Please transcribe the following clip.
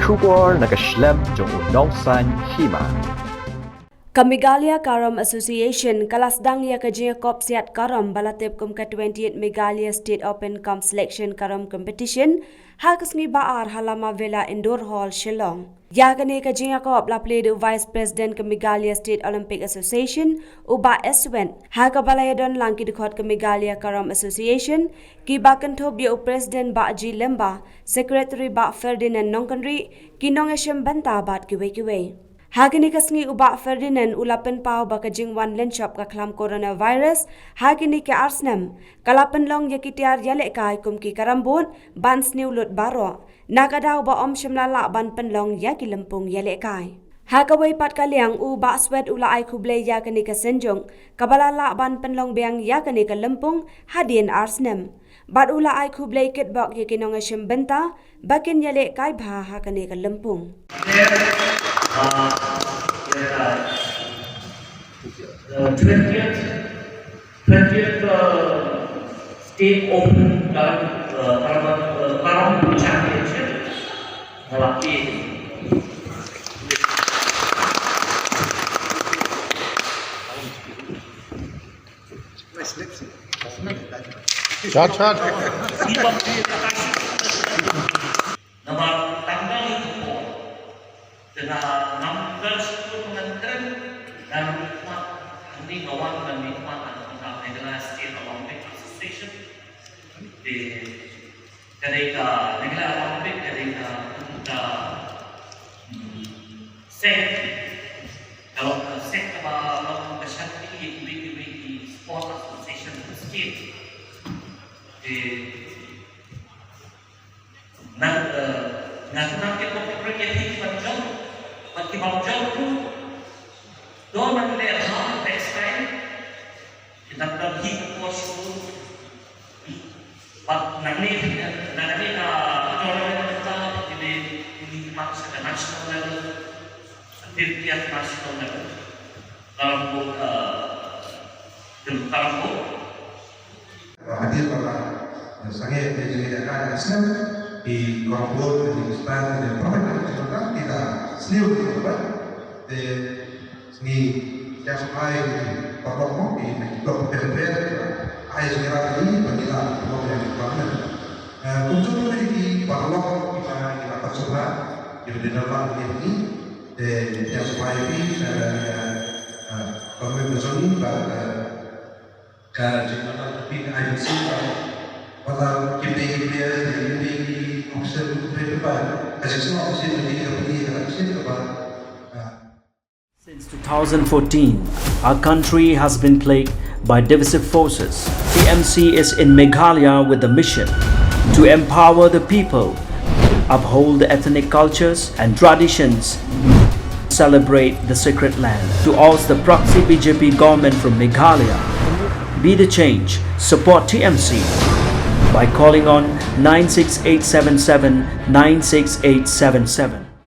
Shubor naka-Khlam jong unong san Hima. Kamigalia Carrom Association kalasdang ya kajia kop siat Carrom balatip kum ka 28 Megalia State Open Camp Selection Carrom Competition hakasngi baar halama vela indoor hall Shillong. Ya kani kajia kop la play the Vice President Kamigalia State Olympic Association uba Eswen hakabalayadon langki dikot Kamigalia Carrom Association ki bakan thob ya President ba Ji Lemba Secretary ba Ferdinand Nongkanri kinong esem banta bat kiwe. Hagini kasngi uba Ferdinand ulapen pau baka Jingwan Lynshop ka Khlam coronavirus hagini ke arsnam kalapen long yakitiar yale kai kum ki karambon ban Sniew lut baro nakadaw ba shimlala ban penlong yaki lempung yale kai hakawai pat kaliang uba swet ula ai kuble yakani ka senjong kabalala ban penlong beang yakani ka lempung hadin arsnam bat ula ai kuble kit bok yakinong shim benta bakin yale kai bha hakani ka lempung the 20th State Open Carrom Championship melaki. Shot. Namar tanggal itu dengan 16 pengantin dan nikmat ini kawan dan nikmat antara negara State Olympic Association di ketika negara Olympic ketika kita set kalau set kalau kesat ini di Sport Association State di nanti kita berkreatif macam tu, doa nak lihat next time kita pergi ke pos tu, nanti orang kita ini masuk ke national level, tiap national level, kalau hadir pada sangat menjadikan Islam di Carrom di Islam dan pertama kita Sniew de ni ya supaya Carrom di blok PPR ayat merah ini bagaimana problem problem untuk memiliki bahwa kita tercoba di dalam ini dan ya supaya ini problem bersoni pada jika lebih IMC pada kita ini opsi berdepan asasnya opsi ini Since 2014, our country has been plagued by divisive forces. TMC is in Meghalaya with the mission to empower the people, uphold the ethnic cultures and traditions, celebrate the sacred land. To ask the proxy BJP government from Meghalaya, be the change, support TMC by calling on 96877 96877.